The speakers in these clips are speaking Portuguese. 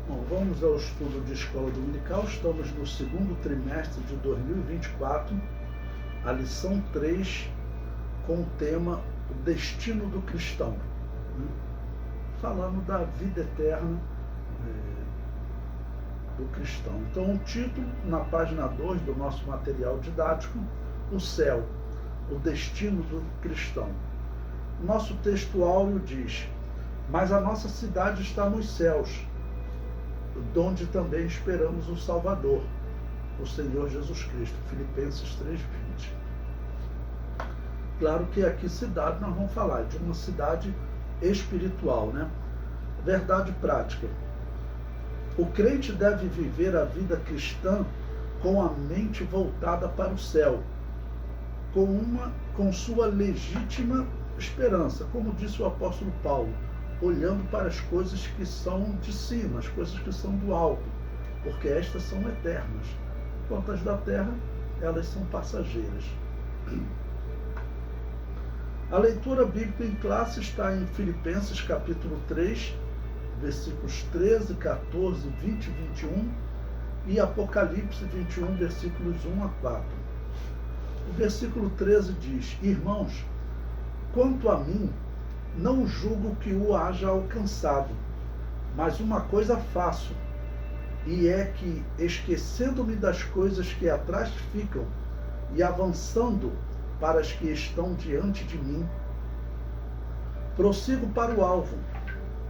Bom, vamos ao estudo de Escola Dominical. Estamos no segundo trimestre de 2024, a lição 3, com o tema O Destino do Cristão, né? Falando da vida eterna do cristão. Então, o título, na página 2 do nosso material didático, O Céu, o Destino do Cristão. Nosso texto áureo diz: mas a nossa cidade está nos céus, donde também esperamos o Salvador, o Senhor Jesus Cristo. Filipenses 3:20. Claro que aqui cidade nós vamos falar de uma cidade espiritual, né? Verdade prática. O crente deve viver a vida cristã com a mente voltada para o céu, com sua legítima esperança, como disse o apóstolo Paulo, olhando para as coisas que são de cima, as coisas que são do alto, porque estas são eternas. Quanto às da terra, elas são passageiras. A leitura bíblica em classe está em Filipenses capítulo 3, versículos 13, 14, 20 e 21, e Apocalipse 21, versículos 1 a 4. O versículo 13 diz: irmãos, quanto a mim, não julgo que o haja alcançado, mas uma coisa faço, e é que, esquecendo-me das coisas que atrás ficam, e avançando para as que estão diante de mim, prossigo para o alvo,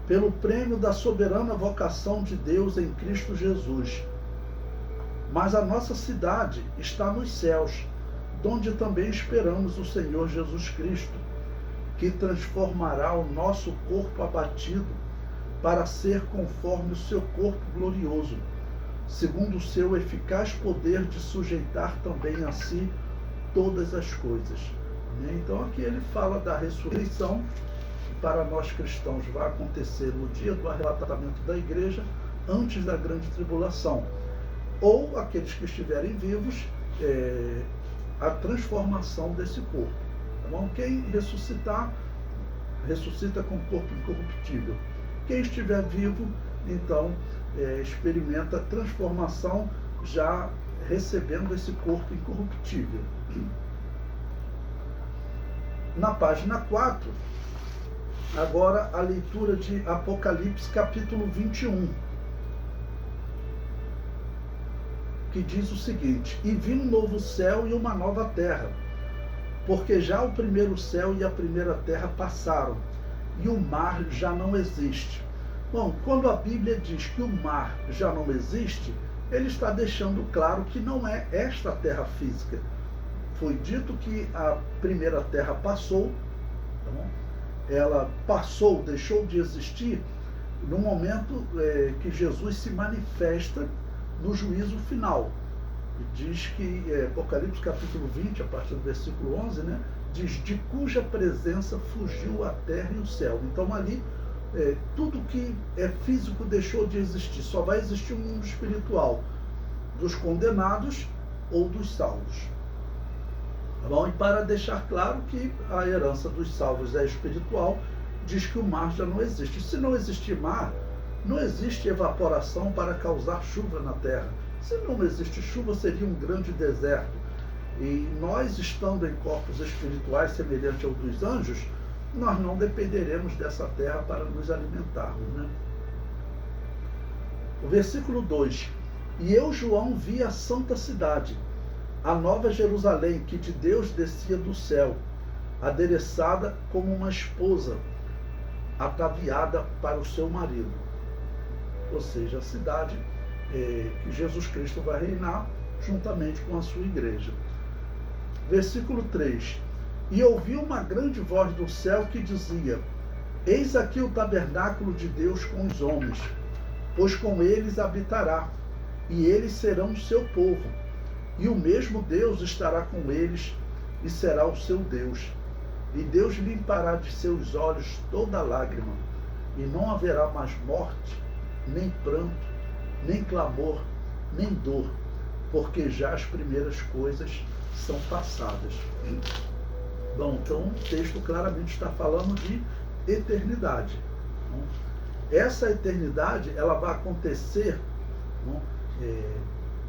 pelo prêmio da soberana vocação de Deus em Cristo Jesus. Mas a nossa cidade está nos céus, donde também esperamos o Senhor Jesus Cristo, que transformará o nosso corpo abatido para ser conforme o seu corpo glorioso, segundo o seu eficaz poder de sujeitar também a si todas as coisas. Então aqui ele fala da ressurreição, que para nós cristãos vai acontecer no dia do arrebatamento da igreja, antes da grande tribulação, ou aqueles que estiverem vivos, a transformação desse corpo. Tá bom? Quem ressuscitar, ressuscita com corpo incorruptível. Quem estiver vivo, então, experimenta a transformação, já recebendo esse corpo incorruptível. Na página 4, agora a leitura de Apocalipse capítulo 21, que diz o seguinte: e vi um novo céu e uma nova terra, porque já o primeiro céu e a primeira terra passaram, e o mar já não existe. Bom, quando a Bíblia diz que o mar já não existe, ele está deixando claro que não é esta terra física. Foi dito que a primeira terra passou, tá bom? Ela passou, deixou de existir no momento que Jesus se manifesta no juízo final. Diz que, Apocalipse capítulo 20, a partir do versículo 11, né, diz: de cuja presença fugiu a terra e o céu. Então ali, tudo que é físico deixou de existir. Só vai existir um mundo espiritual, dos condenados ou dos salvos. Tá bom? E para deixar claro que a herança dos salvos é espiritual, diz que o mar já não existe. Se não existir mar, não existe evaporação para causar chuva na terra. Se não existe chuva, seria um grande deserto. E nós, estando em corpos espirituais semelhantes ao dos anjos, nós não dependeremos dessa terra para nos alimentarmos, né? O versículo 2: e eu, João, vi a santa cidade, a nova Jerusalém, que de Deus descia do céu, adereçada como uma esposa, ataviada para o seu marido. Ou seja, a cidade que Jesus Cristo vai reinar juntamente com a sua igreja. Versículo 3: e ouvi uma grande voz do céu que dizia: eis aqui o tabernáculo de Deus com os homens, pois com eles habitará, e eles serão o seu povo, e o mesmo Deus estará com eles, e será o seu Deus. E Deus limpará de seus olhos toda lágrima, e não haverá mais morte, nem pranto, nem clamor, nem dor, porque já as primeiras coisas são passadas. Bom, então o texto claramente está falando de eternidade. Essa eternidade, ela vai acontecer, não,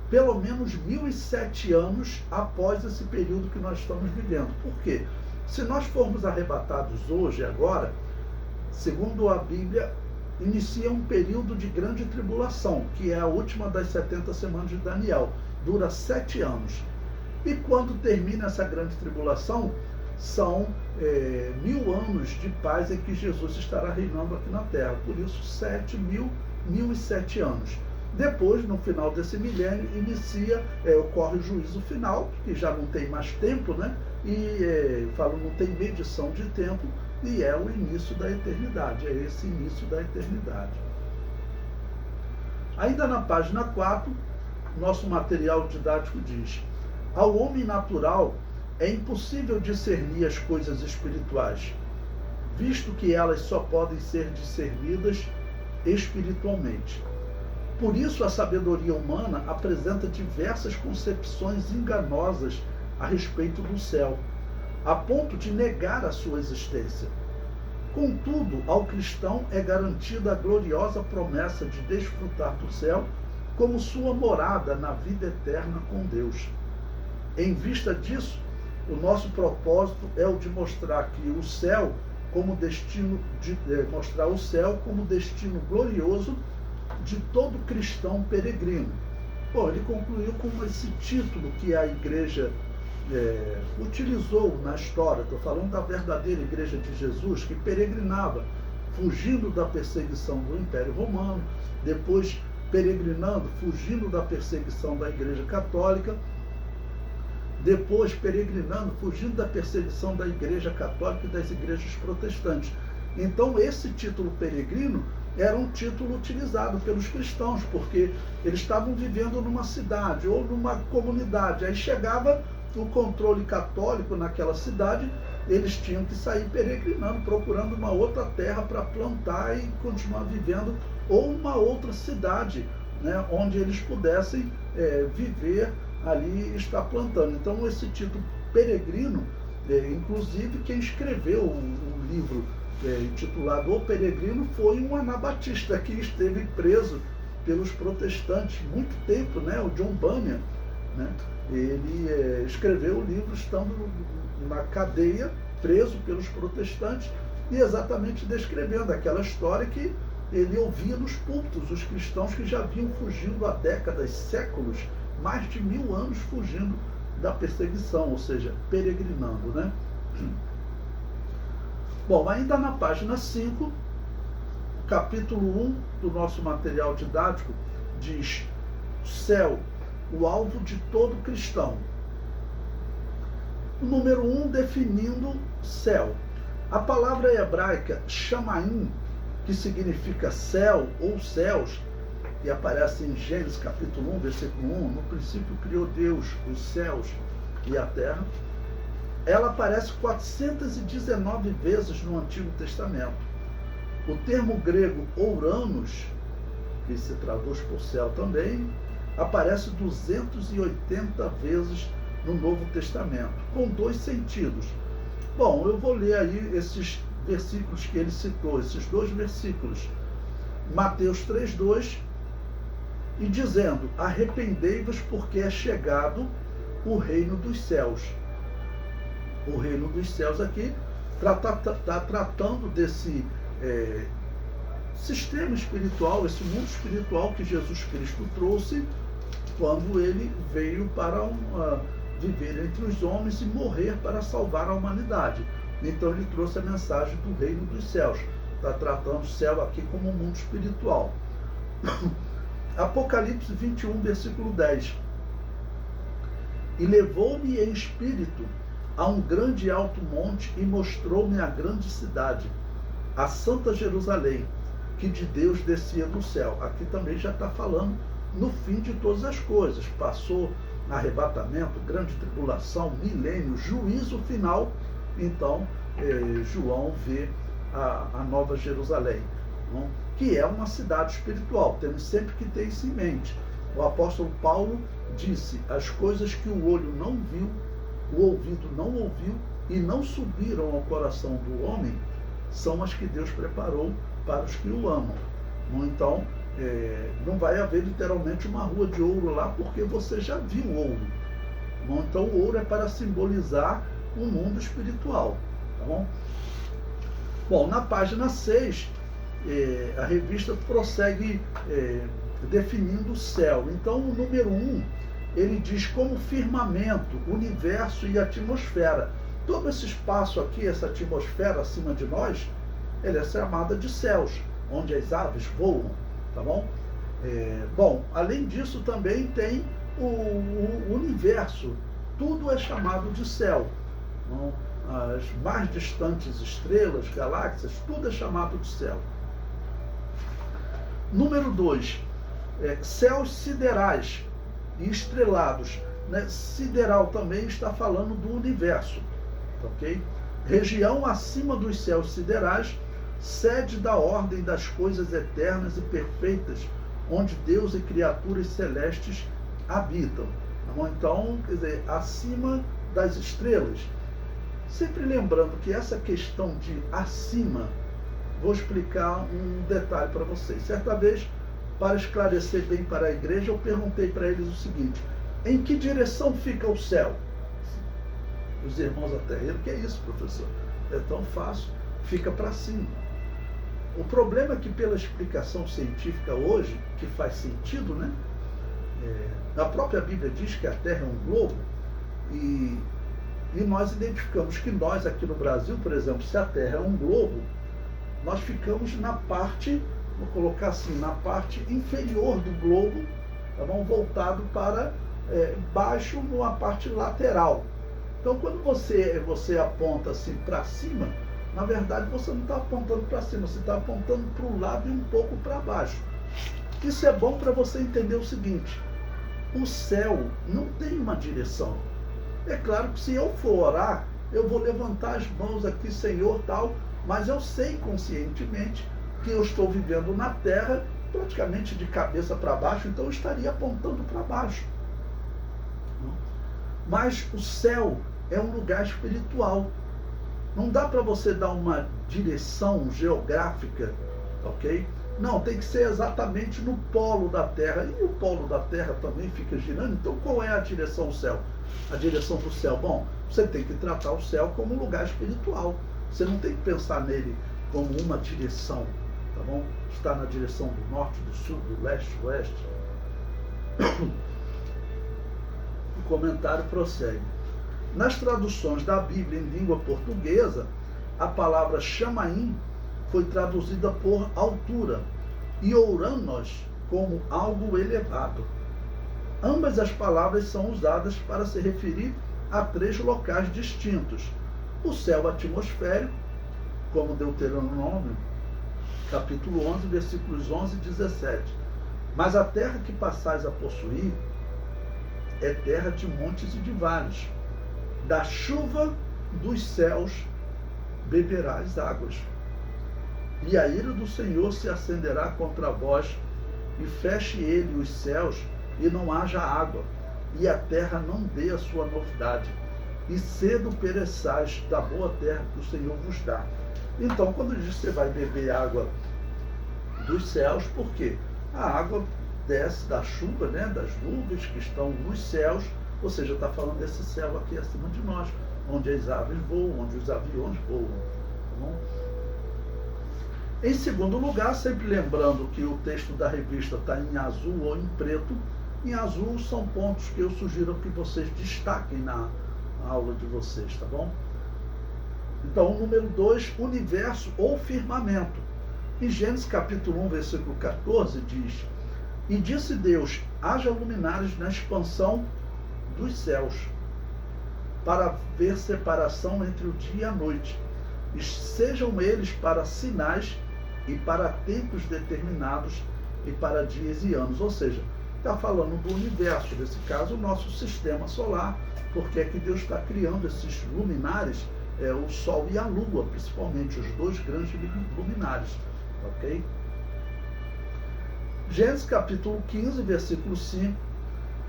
pelo menos 1007 anos após esse período que nós estamos vivendo. Por quê? Se nós formos arrebatados hoje, agora, segundo a Bíblia, inicia um período de grande tribulação, que é a última das 70 semanas de Daniel. Dura 7 anos. E quando termina essa grande tribulação, são 1000 anos de paz em que Jesus estará reinando aqui na Terra. Por isso, 1007 anos. Depois, no final desse milênio, ocorre o juízo final, que já não tem mais tempo, né? E não tem medição de tempo, e é o início da eternidade, é esse início da eternidade. Ainda na página 4, nosso material didático diz: ao homem natural é impossível discernir as coisas espirituais, visto que elas só podem ser discernidas espiritualmente. Por isso, a sabedoria humana apresenta diversas concepções enganosas a respeito do céu, a ponto de negar a sua existência. Contudo, ao cristão é garantida a gloriosa promessa de desfrutar do céu como sua morada na vida eterna com Deus. Em vista disso, o nosso propósito é o de mostrar que o céu como destino, mostrar o céu como destino glorioso de todo cristão peregrino. Bom, ele concluiu com esse título que a igreja utilizou na história. Estou falando da verdadeira igreja de Jesus, que peregrinava, fugindo da perseguição do Império Romano, depois peregrinando, fugindo da perseguição da Igreja Católica, depois peregrinando, fugindo da perseguição da Igreja Católica e das igrejas protestantes. Então, esse título peregrino era um título utilizado pelos cristãos, porque eles estavam vivendo numa cidade ou numa comunidade. Aí chegava o controle católico naquela cidade, eles tinham que sair peregrinando, procurando uma outra terra para plantar e continuar vivendo, ou uma outra cidade, né, onde eles pudessem viver ali e estar plantando. Então, esse título peregrino, inclusive quem escreveu o livro intitulado O Peregrino foi um anabatista que esteve preso pelos protestantes muito tempo, né, o John Bunyan, né? Ele escreveu o livro estando na cadeia, preso pelos protestantes, e exatamente descrevendo aquela história que ele ouvia nos púlpitos, os cristãos que já vinham fugindo há décadas, séculos, mais de 1000 anos fugindo da perseguição, ou seja, peregrinando, né? Bom, ainda na página 5, capítulo 1 do nosso material didático diz: céu, o alvo de todo cristão. O número 1, definindo céu. A palavra hebraica shamaim, que significa céu ou céus, e aparece em Gênesis capítulo 1, versículo 1, no princípio criou Deus os céus e a terra, ela aparece 419 vezes no Antigo Testamento. O termo grego ouranos, que se traduz por céu também, aparece 280 vezes no Novo Testamento, com 2 sentidos. Bom, eu vou ler aí esses versículos que ele citou, esses 2 versículos. Mateus 3:2, e dizendo: arrependei-vos, porque é chegado o reino dos céus. O reino dos céus aqui está tratando desse sistema espiritual, esse mundo espiritual que Jesus Cristo trouxe quando ele veio para viver entre os homens e morrer para salvar a humanidade. Então ele trouxe a mensagem do reino dos céus. Está tratando o céu aqui como um mundo espiritual. Apocalipse 21, versículo 10. E levou-me em espírito a um grande e alto monte e mostrou-me a grande cidade, a Santa Jerusalém, que de Deus descia do céu. Aqui também já está falando no fim de todas as coisas. Passou arrebatamento, grande tribulação, milênio, juízo final. Então, João vê a Nova Jerusalém, não? Que é uma cidade espiritual. Temos sempre que ter isso em mente. O apóstolo Paulo disse: as coisas que o olho não viu, o ouvido não ouviu e não subiram ao coração do homem, são as que Deus preparou para os que o amam. Então, não vai haver literalmente uma rua de ouro lá, porque você já viu ouro. Então, o ouro é para simbolizar um mundo espiritual. Tá bom? Bom, na página 6, a revista prossegue definindo o céu. Então, o número 1, ele diz como firmamento, universo e atmosfera. Todo esse espaço aqui, essa atmosfera acima de nós, ela é chamada de céus, onde as aves voam, tá bom? Bom, além disso também tem o universo. Tudo é chamado de céu. Não? As mais distantes estrelas, galáxias, tudo é chamado de céu. Número 2, céus siderais e estrelados. Né? Sideral também está falando do universo. Okay? Região acima dos céus siderais, sede da ordem das coisas eternas e perfeitas, onde Deus e criaturas celestes habitam. Então, quer dizer, acima das estrelas. Sempre lembrando que essa questão de acima, vou explicar um detalhe para vocês. Certa vez, para esclarecer bem para a igreja, eu perguntei para eles o seguinte: em que direção fica o céu? Os irmãos até riram: que é isso, professor? É tão fácil, fica para cima. O problema é que, pela explicação científica hoje, que faz sentido, né? A própria Bíblia diz que a Terra é um globo, e nós identificamos que nós aqui no Brasil, por exemplo, se a Terra é um globo, nós ficamos na parte, vou colocar assim, na parte inferior do globo, tá bom? Voltado para baixo, numa parte lateral. Então, quando você aponta assim para cima, na verdade você não está apontando para cima, você está apontando para o lado e um pouco para baixo. Isso é bom para você entender o seguinte: o céu não tem uma direção. É claro que se eu for orar, eu vou levantar as mãos aqui, Senhor, tal, mas eu sei conscientemente que eu estou vivendo na terra praticamente de cabeça para baixo, então eu estaria apontando para baixo. Mas o céu é um lugar espiritual. Não dá para você dar uma direção geográfica, ok? Não, tem que ser exatamente no polo da Terra. E o polo da Terra também fica girando. Então, qual é a direção do céu? A direção do céu? Bom, você tem que tratar o céu como um lugar espiritual. Você não tem que pensar nele como uma direção, tá bom? Está na direção do norte, do sul, do leste, do oeste. O comentário prossegue. Nas traduções da Bíblia em língua portuguesa, a palavra chamaim foi traduzida por altura e ouranos como algo elevado. Ambas as palavras são usadas para se referir a 3 locais distintos: o céu atmosférico, como Deuteronômio, capítulo 11, versículos 11 e 17. Mas a terra que passais a possuir é terra de montes e de vales. Da chuva dos céus beberás águas. E a ira do Senhor se acenderá contra vós, e feche ele os céus, e não haja água, e a terra não dê a sua novidade, e cedo pereçais da boa terra que o Senhor vos dá. Então, quando diz que você vai beber água dos céus, por quê? A água desce da chuva, né, das nuvens que estão nos céus, ou seja, está falando desse céu aqui acima de nós, onde as aves voam, onde os aviões voam. Tá bom? Em segundo lugar, sempre lembrando que o texto da revista está em azul ou em preto. Em azul são pontos que eu sugiro que vocês destaquem na aula de vocês, tá bom? Então, o número 2, universo ou firmamento. Em Gênesis capítulo 1, versículo 14, diz: e disse Deus, haja luminares na expansão dos céus, para ver separação entre o dia e a noite, e sejam eles para sinais e para tempos determinados e para dias e anos. Ou seja, está falando do universo, nesse caso o nosso sistema solar, porque é que Deus está criando esses luminares, o Sol e a Lua, principalmente, os 2 grandes luminares, ok? Gênesis capítulo 15, versículo 5.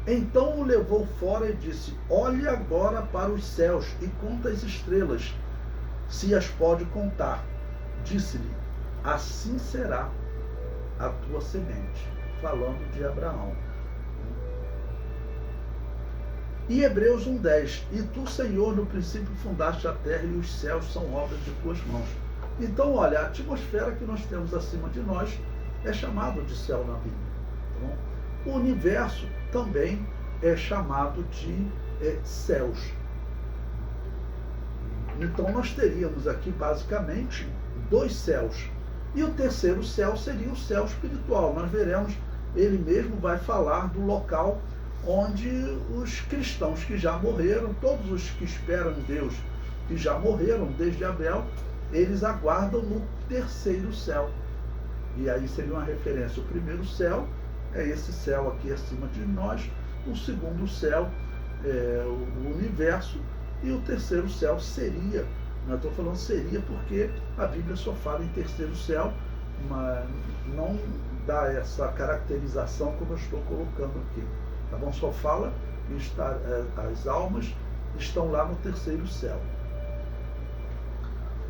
Então o levou fora e disse: olhe agora para os céus e conta as estrelas, se as pode contar. Disse-lhe: assim será a tua semente. Falando de Abraão. E Hebreus 1:10, e tu, Senhor, no princípio fundaste a terra e os céus são obras de tuas mãos. Então, olha, a atmosfera que nós temos acima de nós é chamado de céu na Bíblia. Tá bom? O universo também é chamado de céus. Então, nós teríamos aqui, basicamente, 2 céus. E o terceiro céu seria o céu espiritual. Nós veremos, ele mesmo vai falar do local onde os cristãos que já morreram, todos os que esperam em Deus, que já morreram desde Abel, eles aguardam no terceiro céu. E aí seria uma referência. O primeiro céu é esse céu aqui acima de nós, o segundo céu é o universo, e o terceiro céu seria, eu estou falando seria porque a Bíblia só fala em terceiro céu, mas não dá essa caracterização como eu estou colocando aqui. Tá bom? Só fala as almas estão lá no terceiro céu.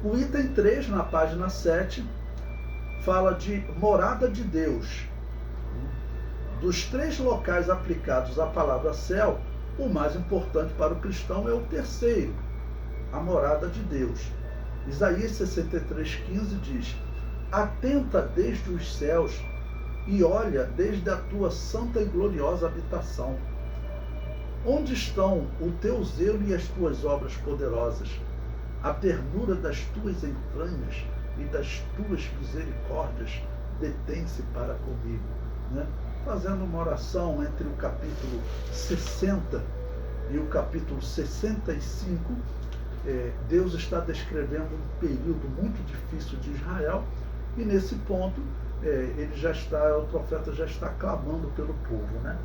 O item 3, na página 7, fala de morada de Deus. Dos 3 locais aplicados à palavra céu, o mais importante para o cristão é o terceiro, a morada de Deus. Isaías 63:15 diz: atenta desde os céus e olha desde a tua santa e gloriosa habitação. Onde estão o teu zelo e as tuas obras poderosas? A ternura das tuas entranhas e das tuas misericórdias detém-se para comigo. Né? Fazendo uma oração entre o capítulo 60 e o capítulo 65, Deus está descrevendo um período muito difícil de Israel, e nesse ponto o profeta já está clamando pelo povo, né?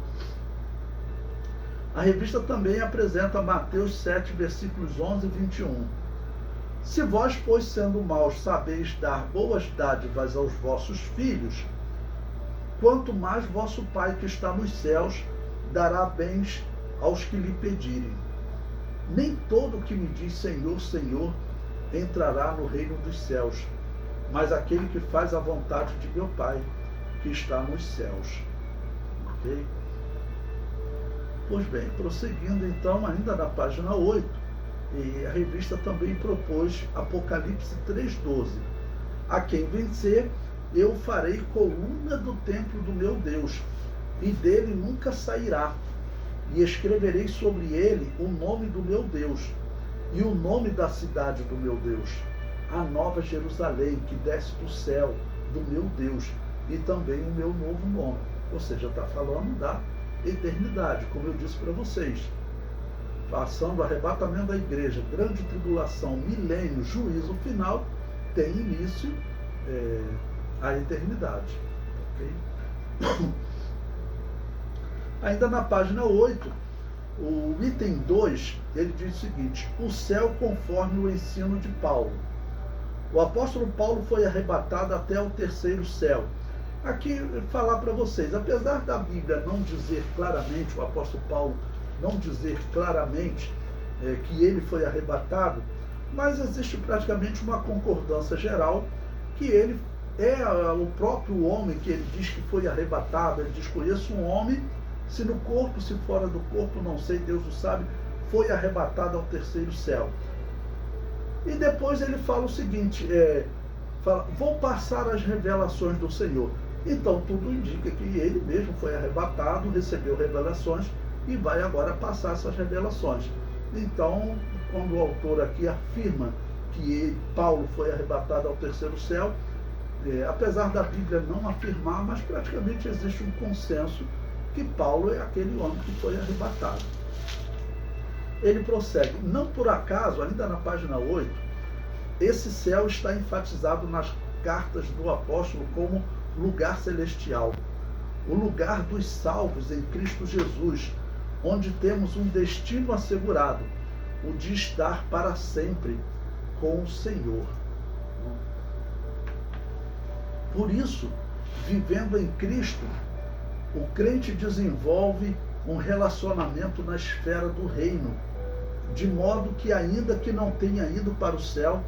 A revista também apresenta Mateus 7, versículos 11 e 21. Se vós, pois, sendo maus, sabeis dar boas dádivas aos vossos filhos, quanto mais vosso Pai que está nos céus dará bens aos que lhe pedirem. Nem todo que me diz Senhor, Senhor, entrará no reino dos céus, mas aquele que faz a vontade de meu Pai, que está nos céus. Ok? Pois bem, prosseguindo então, ainda na página 8, e a revista também propôs Apocalipse 3:12. A quem vencer, eu farei coluna do templo do meu Deus, e dele nunca sairá, e escreverei sobre ele o nome do meu Deus, e o nome da cidade do meu Deus, a nova Jerusalém, que desce do céu, do meu Deus, e também o meu novo nome. Ou seja, está falando da eternidade, como eu disse para vocês. Passando o arrebatamento da igreja, grande tribulação, milênio, juízo final, tem início a eternidade. Okay? Ainda na página 8, o item 2, ele diz o seguinte: o céu conforme o ensino de Paulo. O apóstolo Paulo foi arrebatado até o terceiro céu. Aqui, falar para vocês, apesar da Bíblia não dizer claramente, o apóstolo Paulo não dizer claramente que ele foi arrebatado, mas existe praticamente uma concordância geral que ele é o próprio homem que ele diz que foi arrebatado. Ele diz: conheço um homem, se no corpo, se fora do corpo, não sei, Deus o sabe, foi arrebatado ao terceiro céu. E depois ele fala o seguinte, fala: vou passar as revelações do Senhor. Então tudo indica que ele mesmo foi arrebatado, recebeu revelações e vai agora passar essas revelações. Então, quando o autor aqui afirma que Paulo foi arrebatado ao terceiro céu, apesar da Bíblia não afirmar, mas praticamente existe um consenso que Paulo é aquele homem que foi arrebatado. Ele prossegue: não por acaso, ainda na página 8, esse céu está enfatizado nas cartas do apóstolo como lugar celestial, o lugar dos salvos em Cristo Jesus, onde temos um destino assegurado, o de estar para sempre com o Senhor. Por isso, vivendo em Cristo, o crente desenvolve um relacionamento na esfera do reino, de modo que, ainda que não tenha ido para o céu,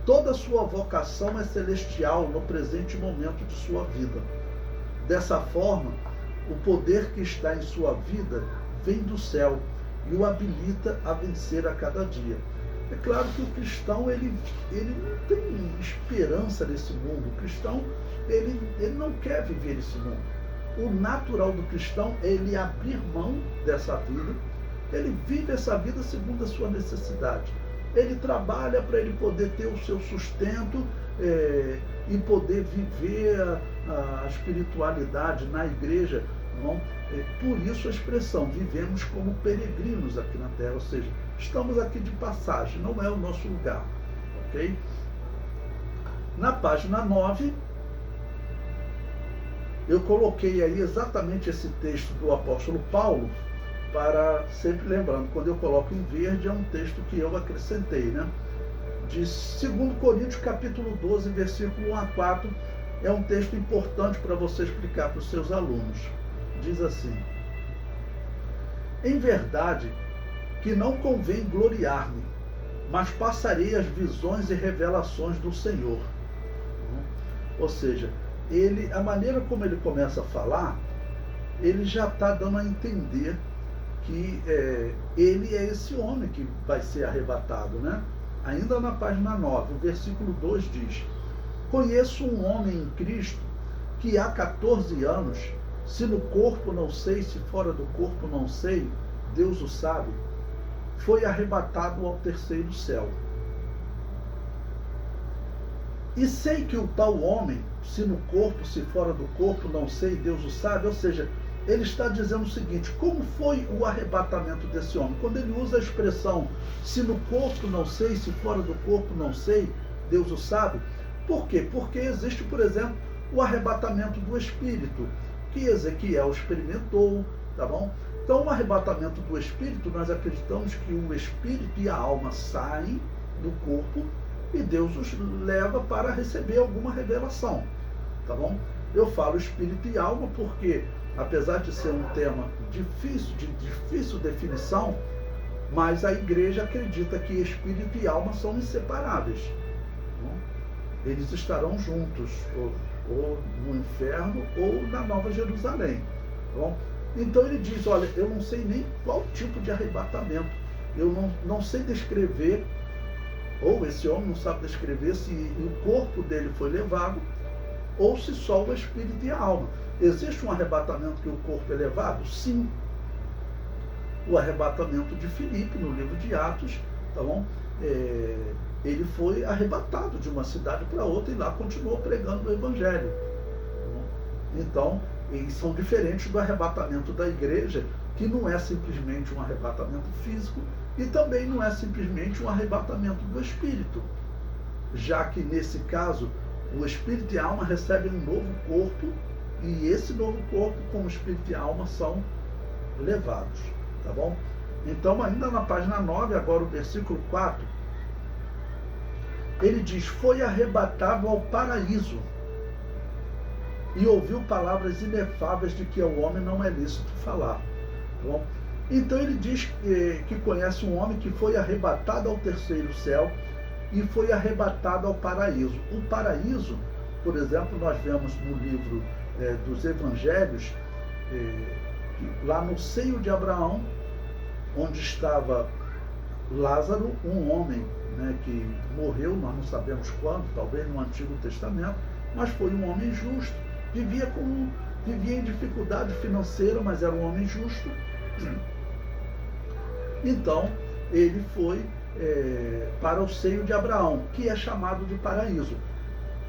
Toda sua vocação é celestial no presente momento de sua vida. Dessa forma, o poder que está em sua vida vem do céu e o habilita a vencer a cada dia. É claro que o cristão ele não tem esperança nesse mundo. O cristão ele não quer viver esse mundo. O natural do cristão é ele abrir mão dessa vida. Ele vive essa vida segundo a sua necessidade. Ele trabalha para ele poder ter o seu sustento e poder viver a espiritualidade na igreja. Não? Por isso a expressão, vivemos como peregrinos aqui na terra, ou seja, estamos aqui de passagem, não é o nosso lugar. Ok? Na página 9, eu coloquei aí exatamente esse texto do apóstolo Paulo, para, sempre lembrando, quando eu coloco em verde, é um texto que eu acrescentei, né? De 2 Coríntios, capítulo 12, versículo 1 a 4, é um texto importante para você explicar para os seus alunos. Diz assim: em verdade que não convém gloriar-me, mas passarei as visões e revelações do Senhor. Ou seja, a maneira como ele começa a falar, ele já está dando a entender que ele é esse homem que vai ser arrebatado, né? Ainda na página 9, o versículo 2 diz: conheço um homem em Cristo que há 14 anos, se no corpo não sei, se fora do corpo não sei, Deus o sabe, foi arrebatado ao terceiro céu. E sei que o tal homem, se no corpo, se fora do corpo, não sei, Deus o sabe. Ou seja, ele está dizendo o seguinte: como foi o arrebatamento desse homem? Quando ele usa a expressão, se no corpo não sei, se fora do corpo não sei, Deus o sabe. Por quê? Porque existe, por exemplo, o arrebatamento do espírito, que Ezequiel experimentou, tá bom? Então, o arrebatamento do espírito, nós acreditamos que o espírito e a alma saem do corpo e Deus os leva para receber alguma revelação, tá bom? Eu falo espírito e alma porque, apesar de ser um tema difícil, de difícil definição, mas a igreja acredita que espírito e alma são inseparáveis. Não? Eles estarão juntos, ou no inferno ou na Nova Jerusalém. Tá bom? Então ele diz: olha, eu não sei nem qual tipo de arrebatamento, eu não sei descrever, ou esse homem não sabe descrever se o corpo dele foi levado ou se só o espírito e a alma. Existe um arrebatamento que o corpo é levado? Sim. O arrebatamento de Filipe, no livro de Atos, tá bom? Ele foi arrebatado de uma cidade para outra e lá continuou pregando o evangelho. Então, eles são diferentes do arrebatamento da igreja, que não é simplesmente um arrebatamento físico e também não é simplesmente um arrebatamento do espírito, já que nesse caso o espírito e a alma recebem um novo corpo e esse novo corpo, como espírito e alma, são levados, tá bom? Então, ainda na página 9, agora o versículo 4, ele diz: foi arrebatado ao paraíso e ouviu palavras inefáveis de que ao homem não é lícito falar. Tá bom? Então ele diz que conhece um homem que foi arrebatado ao terceiro céu e foi arrebatado ao paraíso. O paraíso, por exemplo, nós vemos no livro dos Evangelhos, lá no seio de Abraão, onde estava Lázaro, um homem, né, que morreu, nós não sabemos quando, talvez no Antigo Testamento, mas foi um homem justo, vivia em dificuldade financeira, mas era um homem justo. Então, ele foi para o seio de Abraão, que é chamado de paraíso.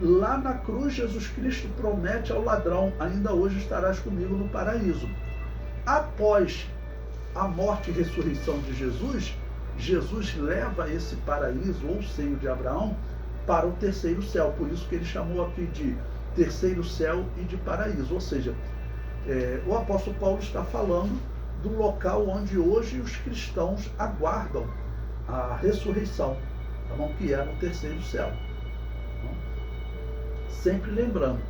Lá na cruz, Jesus Cristo promete ao ladrão: ainda hoje estarás comigo no paraíso. Após a morte e ressurreição de Jesus, Jesus leva esse paraíso, ou seio de Abraão, para o terceiro céu. Por isso que ele chamou aqui de terceiro céu e de paraíso. Ou seja, o apóstolo Paulo está falando do local onde hoje os cristãos aguardam a ressurreição, tá bom? Que é no terceiro céu. Sempre lembrando,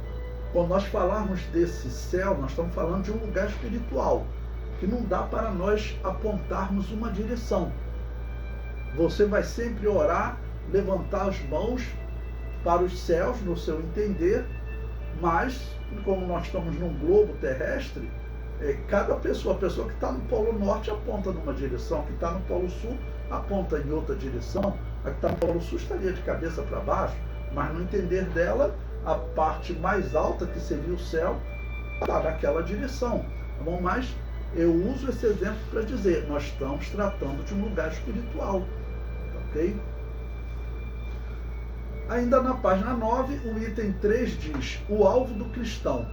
quando nós falarmos desse céu, nós estamos falando de um lugar espiritual, que não dá para nós apontarmos uma direção. Você vai sempre orar levantar as mãos para os céus, no seu entender, mas, como nós estamos num globo terrestre, cada pessoa, a pessoa que está no Polo Norte aponta numa direção, a que está no Polo Sul aponta em outra direção, a que está no Polo Sul estaria de cabeça para baixo, mas no entender dela, a parte mais alta, que seria o céu, está naquela direção. Tá bom? Mas eu uso esse exemplo para dizer, nós estamos tratando de um lugar espiritual. Ok? Ainda na página 9, o item 3 diz, o alvo do cristão.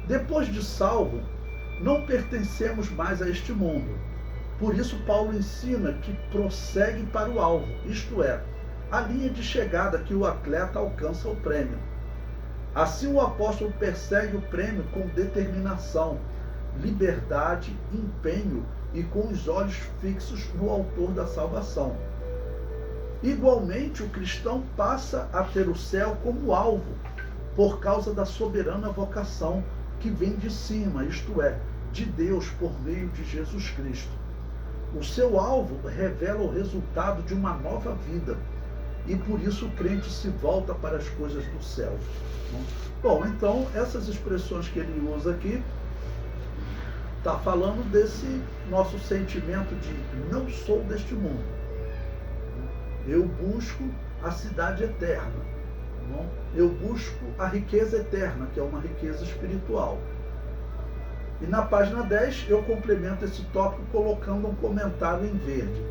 Depois de salvo, não pertencemos mais a este mundo. Por isso, Paulo ensina que prossegue para o alvo, isto é, a linha de chegada que o atleta alcança o prêmio. Assim, o apóstolo persegue o prêmio com determinação, liberdade, empenho e com os olhos fixos no autor da salvação. Igualmente, o cristão passa a ter o céu como alvo, por causa da soberana vocação que vem de cima, isto é, de Deus por meio de Jesus Cristo. O seu alvo revela o resultado de uma nova vida, e por isso o crente se volta para as coisas do céu. Bom, então, essas expressões que ele usa aqui, está falando desse nosso sentimento de não sou deste mundo. Eu busco a cidade eterna. Eu busco a riqueza eterna, que é uma riqueza espiritual. E na página 10 eu complemento esse tópico colocando um comentário em verde.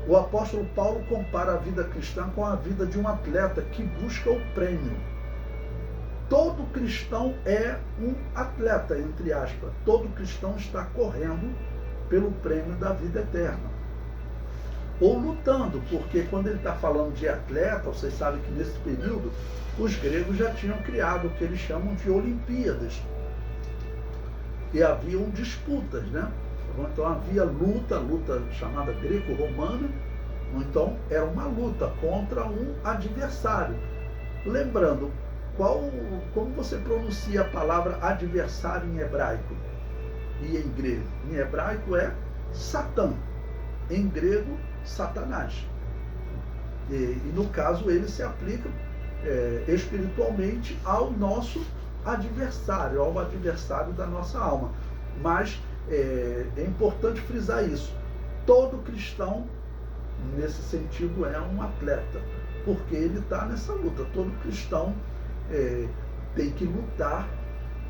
O apóstolo Paulo compara a vida cristã com a vida de um atleta que busca o prêmio. Todo cristão é um atleta, entre aspas. Todo cristão está correndo pelo prêmio da vida eterna. Ou lutando, porque quando ele está falando de atleta, vocês sabem que nesse período os gregos já tinham criado o que eles chamam de Olimpíadas. E haviam disputas, né? Então havia luta chamada greco-romana, então era uma luta contra um adversário. Lembrando, como você pronuncia a palavra adversário em hebraico e em grego? Em hebraico é Satã, em grego, Satanás. E no caso ele se aplica espiritualmente ao nosso adversário, ao adversário da nossa alma. Mas é importante frisar isso. Todo cristão, nesse sentido, é um atleta, porque ele está nessa luta. Todo cristão tem que lutar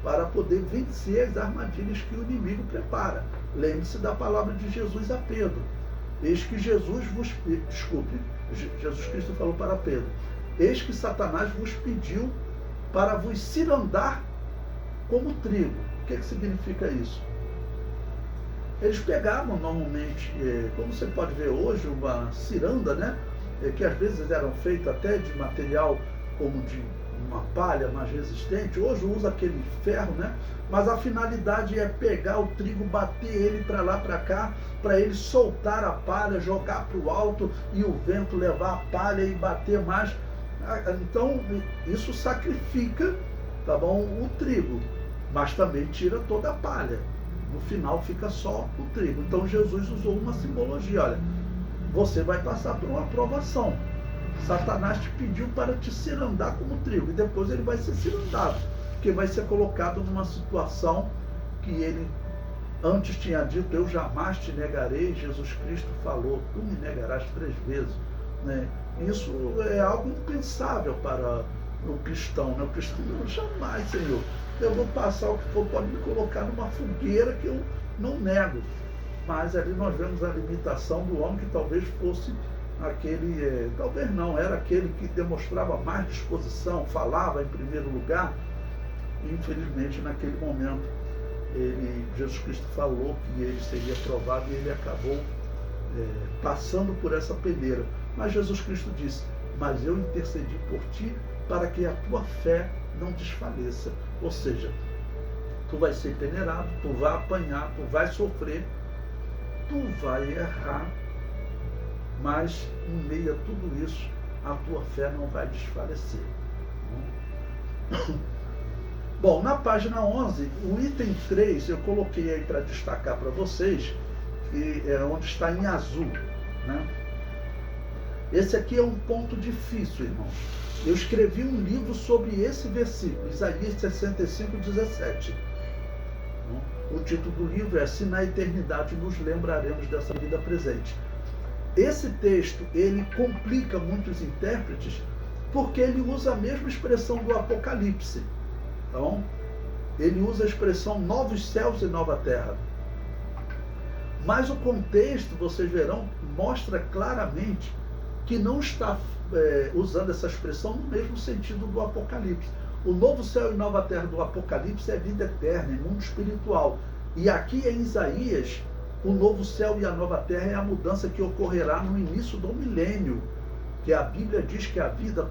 para poder vencer as armadilhas que o inimigo prepara. Lembre-se da palavra de Jesus a Pedro. Eis que Jesus Cristo falou para Pedro, eis que Satanás vos pediu para vos cirandar como trigo. O que significa isso? Eles pegavam normalmente, como você pode ver hoje, uma ciranda, né? Que às vezes eram feitas até de material como de uma palha mais resistente. Hoje usa aquele ferro, né? Mas a finalidade é pegar o trigo, bater ele para lá, para cá, para ele soltar a palha, jogar para o alto e o vento levar a palha e bater mais. Então, isso sacrifica, tá bom, o trigo, mas também tira toda a palha. No final fica só o trigo. Então Jesus usou uma simbologia. Olha, você vai passar por uma provação. Satanás te pediu para te cirandar como trigo, e depois ele vai ser cirandado, porque vai ser colocado numa situação que ele antes tinha dito, eu jamais te negarei. Jesus Cristo falou, tu me negarás 3 vezes, né? Isso é algo impensável para o cristão, né? O cristão não, jamais, Senhor, eu vou passar o que for, pode me colocar numa fogueira que eu não nego. Mas ali nós vemos a limitação do homem, que talvez fosse aquele, talvez não, era aquele que demonstrava mais disposição, falava em primeiro lugar. E infelizmente naquele momento Jesus Cristo falou que ele seria provado, e ele acabou passando por essa peneira. Mas Jesus Cristo disse, mas eu intercedi por ti para que a tua fé não desfaleça. Ou seja, tu vai ser peneirado, tu vai apanhar, tu vai sofrer, tu vai errar, mas em meio a tudo isso, a tua fé não vai desfalecer. Bom, na página 11, o item 3, eu coloquei aí para destacar para vocês, que é onde está em azul, né? Esse aqui é um ponto difícil, irmão. Eu escrevi um livro sobre esse versículo, Isaías 65:17. O título do livro é Se na Eternidade nos lembraremos dessa vida presente. Esse texto, ele complica muitos intérpretes, porque ele usa a mesma expressão do Apocalipse. Então, ele usa a expressão novos céus e nova terra. Mas o contexto, vocês verão, mostra claramente que não está usando essa expressão no mesmo sentido do Apocalipse. O novo céu e nova terra do Apocalipse é vida eterna, é mundo espiritual. E aqui em Isaías, o novo céu e a nova terra é a mudança que ocorrerá no início do milênio, que a Bíblia diz que a vida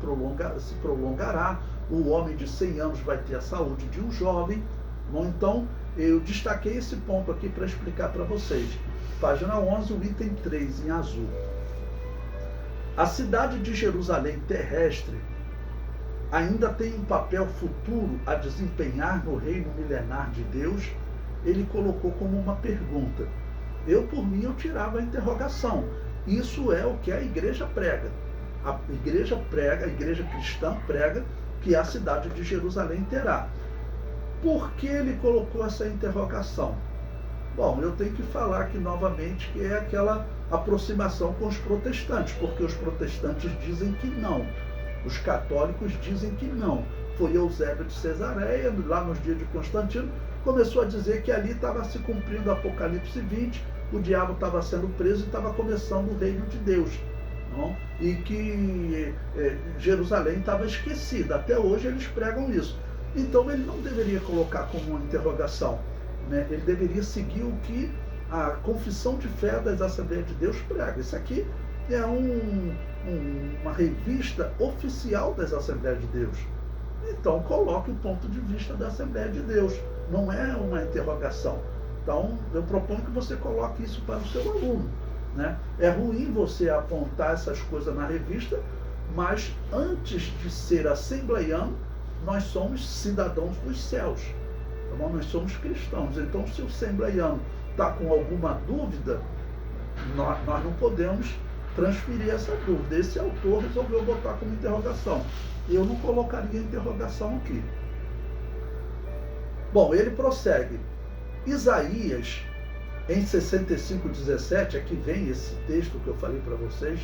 se prolongará, o homem de 100 anos vai ter a saúde de um jovem. Bom, então, eu destaquei esse ponto aqui para explicar para vocês. Página 11, o item 3, em azul. A cidade de Jerusalém terrestre ainda tem um papel futuro a desempenhar no reino milenar de Deus? Ele colocou como uma pergunta. Eu, por mim, eu tirava a interrogação. Isso é o que a igreja prega. A igreja cristã prega que a cidade de Jerusalém terá. Por que ele colocou essa interrogação? Bom, eu tenho que falar aqui novamente que é aquela aproximação com os protestantes, porque os protestantes dizem que não. Os católicos dizem que não. Foi Eusébio de Cesareia, lá nos dias de Constantino, começou a dizer que ali estava se cumprindo Apocalipse 20, o diabo estava sendo preso e estava começando o reino de Deus. Não? E que Jerusalém estava esquecida. Até hoje eles pregam isso. Então ele não deveria colocar como uma interrogação, né? Ele deveria seguir o que a confissão de fé das Assembleias de Deus prega. Isso aqui é uma revista oficial das Assembleias de Deus. Então coloque o ponto de vista da Assembleia de Deus. Não é uma interrogação. Então eu proponho que você coloque isso para o seu aluno, né? É ruim você apontar essas coisas na revista, mas antes de ser assembleiano, nós somos cidadãos dos céus. Tá bom? Nós somos cristãos. Então, se o assembleiano está com alguma dúvida, nós não podemos transferir essa dúvida. Esse autor resolveu botar como interrogação. Eu não colocaria interrogação aqui. Bom, ele prossegue. Isaías, em 65:17, aqui vem esse texto que eu falei para vocês.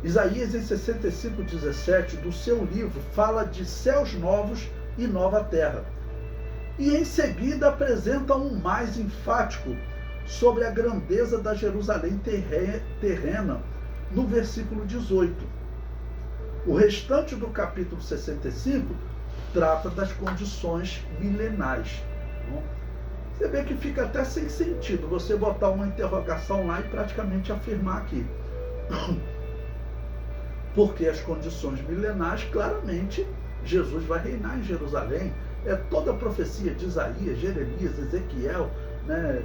Isaías, em 65:17, do seu livro, fala de céus novos e nova terra. E em seguida apresenta um mais enfático sobre a grandeza da Jerusalém terrena, no versículo 18. O restante do capítulo 65 trata das condições milenais. Você vê que fica até sem sentido você botar uma interrogação lá e praticamente afirmar aqui. Porque as condições milenares, claramente, Jesus vai reinar em Jerusalém. É toda a profecia de Isaías, Jeremias, Ezequiel, né?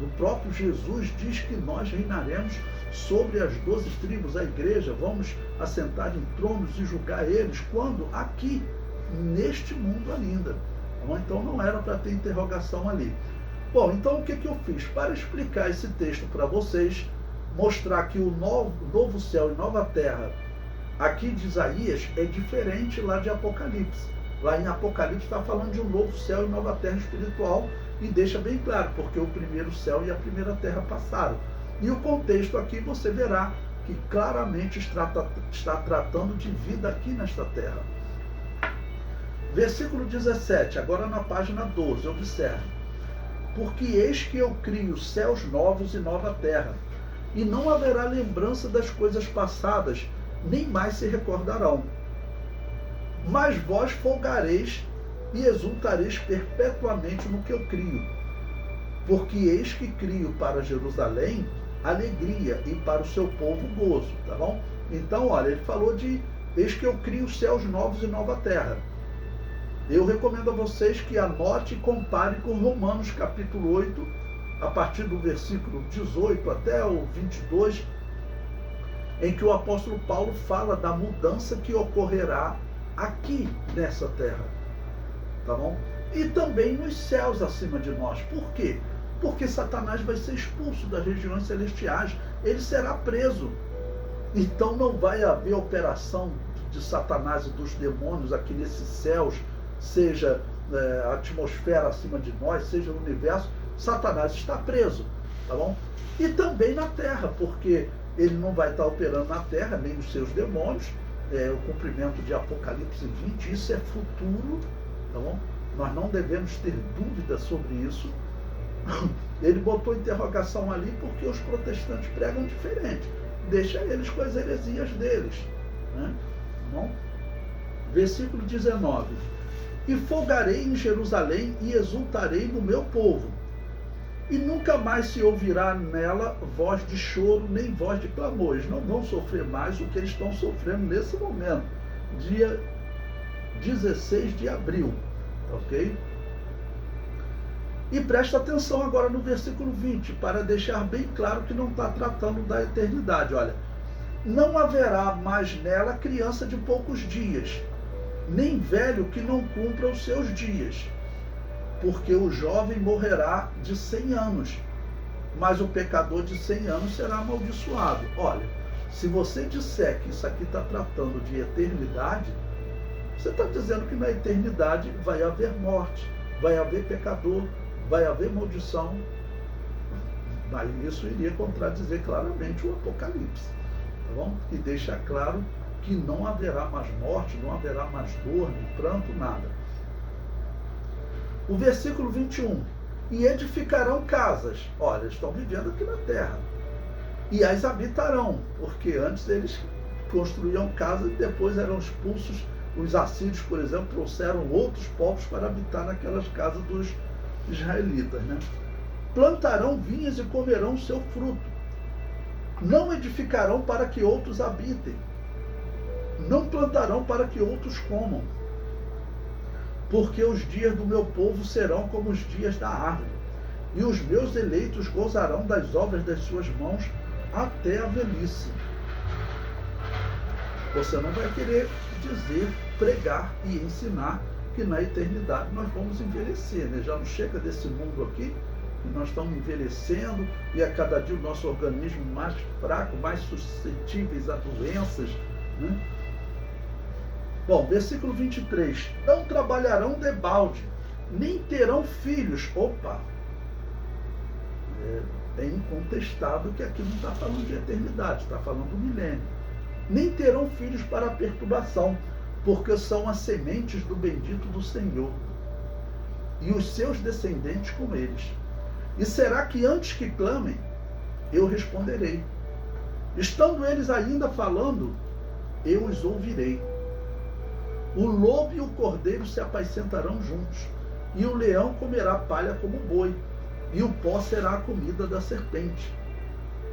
O próprio Jesus diz que nós reinaremos sobre as 12 tribos, a igreja, vamos assentar em tronos e julgar eles, quando? Aqui, neste mundo ainda. Então não era para ter interrogação ali. Bom, então o que eu fiz? Para explicar esse texto para vocês, mostrar que o novo céu e nova terra aqui de Isaías é diferente lá de Apocalipse. Lá em Apocalipse está falando de um novo céu e nova terra espiritual e deixa bem claro, porque o primeiro céu e a primeira terra passaram. E o contexto aqui você verá que claramente está tratando de vida aqui nesta terra. Versículo 17, agora na página 12, observe. Porque eis que eu crio céus novos e nova terra, e não haverá lembrança das coisas passadas, nem mais se recordarão. Mas vós folgareis e exultareis perpetuamente no que eu crio. Porque eis que crio para Jerusalém alegria e para o seu povo gozo, tá bom? Então, olha, ele falou de eis que eu crio céus novos e nova terra. Eu recomendo a vocês que anote e compare com Romanos capítulo 8, a partir do versículo 18 até o 22, em que o apóstolo Paulo fala da mudança que ocorrerá aqui nessa terra, tá bom? E também nos céus acima de nós. Por quê? Porque Satanás vai ser expulso das regiões celestiais ele será preso. Então não vai haver operação de Satanás e dos demônios aqui nesses céus, seja a atmosfera acima de nós, seja o universo. Satanás está preso, tá bom? E também na terra, porque ele não vai estar operando na terra, nem os seus demônios. O cumprimento de Apocalipse 20, isso é futuro, tá bom? Nós não devemos ter dúvida sobre isso. Ele botou interrogação ali porque os protestantes pregam diferente. Deixa eles com as heresias deles, né? Tá bom? Versículo 19. E folgarei em Jerusalém e exultarei no meu povo. E nunca mais se ouvirá nela voz de choro, nem voz de clamor. Eles não vão sofrer mais o que eles estão sofrendo nesse momento. Dia 16 de abril. Ok? E presta atenção agora no versículo 20, para deixar bem claro que não está tratando da eternidade. Olha, não haverá mais nela criança de poucos dias, nem velho que não cumpra os seus dias. Porque o jovem morrerá de 100 anos, mas o pecador de 100 anos será amaldiçoado. Olha, se você disser que isso aqui está tratando de eternidade, você está dizendo que na eternidade vai haver morte, vai haver pecador, vai haver maldição. Mas isso iria contradizer claramente o Apocalipse, tá bom? E deixa claro que não haverá mais morte, não haverá mais dor, nem pranto, nada. O versículo 21. E edificarão casas. Olha, estão vivendo aqui na terra. E as habitarão, porque antes eles construíam casas e depois eram expulsos. Os assírios, por exemplo, trouxeram outros povos para habitar naquelas casas dos israelitas, né? Plantarão vinhas e comerão o seu fruto. Não edificarão para que outros habitem. Não plantarão para que outros comam. Porque os dias do meu povo serão como os dias da árvore, e os meus eleitos gozarão das obras das suas mãos até a velhice. Você não vai querer dizer, pregar e ensinar que na eternidade nós vamos envelhecer, né? Já não chega desse mundo aqui, que nós estamos envelhecendo e a cada dia o nosso organismo mais fraco, mais suscetíveis a doenças, né? Bom, versículo 23. Não trabalharão debalde, nem terão filhos. Opa! É incontestável que aqui não está falando de eternidade, está falando do milênio. Nem terão filhos para perturbação, porque são as sementes do bendito do Senhor, e os seus descendentes com eles. E será que antes que clamem, eu responderei. Estando eles ainda falando, eu os ouvirei. O lobo e o cordeiro se apacentarão juntos, e o leão comerá palha como boi, e o pó será a comida da serpente.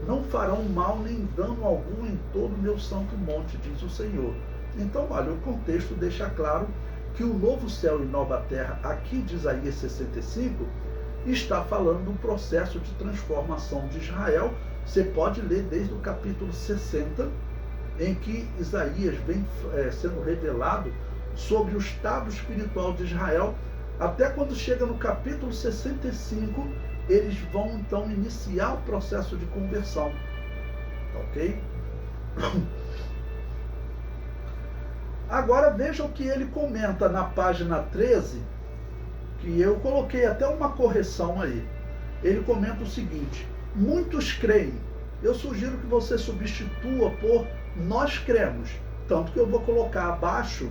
Não farão mal nem dano algum em todo o meu santo monte, diz o Senhor. Então, olha, o contexto deixa claro que o novo céu e nova terra, aqui de Isaías 65, está falando do processo de transformação de Israel. Você pode ler desde o capítulo 60, em que Isaías vem sendo revelado sobre o estado espiritual de Israel, até quando chega no capítulo 65, eles vão então iniciar o processo de conversão. Ok? Agora veja o que ele comenta na página 13, que eu coloquei até uma correção aí. Ele comenta o seguinte: muitos creem. Eu sugiro que você substitua por nós cremos, tanto que eu vou colocar abaixo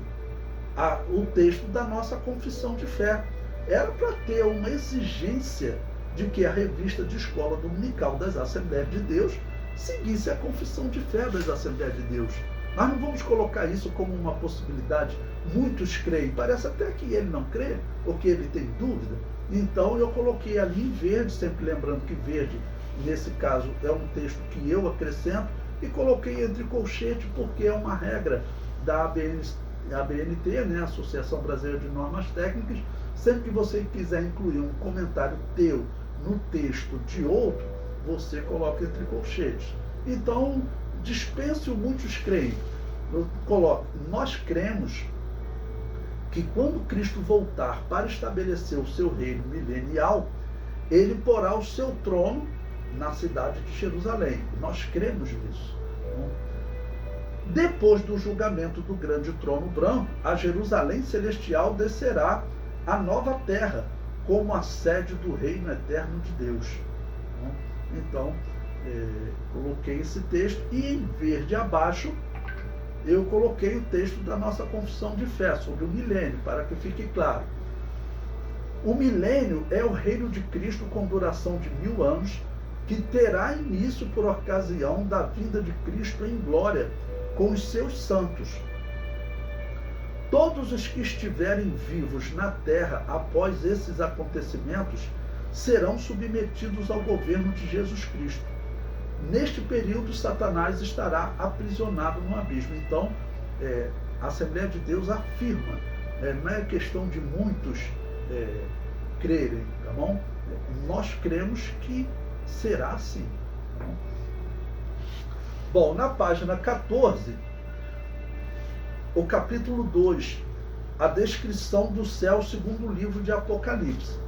o texto da nossa confissão de fé. Era para ter uma exigência de que a revista de escola dominical das Assembleias de Deus seguisse a confissão de fé das Assembleias de Deus. Nós não vamos colocar isso como uma possibilidade. Muitos creem. Parece até que ele não crê, ou que ele tem dúvida. Então eu coloquei ali em verde, sempre lembrando que verde, nesse caso, é um texto que eu acrescento, e coloquei entre colchete porque é uma regra da ABNT, né, Associação Brasileira de Normas Técnicas. Sempre que você quiser incluir um comentário teu no texto de outro, você coloca entre colchetes. Então, dispense o muitos creem. Coloque, nós cremos que quando Cristo voltar para estabelecer o seu reino milenial, ele porá o seu trono, na cidade de Jerusalém. Nós cremos nisso. Tá bom? Depois do julgamento do grande trono branco, a Jerusalém celestial descerá a nova terra, como a sede do reino eterno de Deus. Então, coloquei esse texto e em verde abaixo eu coloquei o texto da nossa confissão de fé sobre o milênio, para que fique claro. O milênio é o reino de Cristo com duração de 1000 anos, que terá início por ocasião da vinda de Cristo em glória com os seus santos. Todos os que estiverem vivos na terra após esses acontecimentos serão submetidos ao governo de Jesus Cristo. Neste período, Satanás estará aprisionado no abismo. Então, a Assembleia de Deus afirma, não é questão de muitos crerem, tá bom? Nós cremos que será assim. Tá bom? Bom, na página 14, o capítulo 2, a descrição do céu segundo o livro de Apocalipse.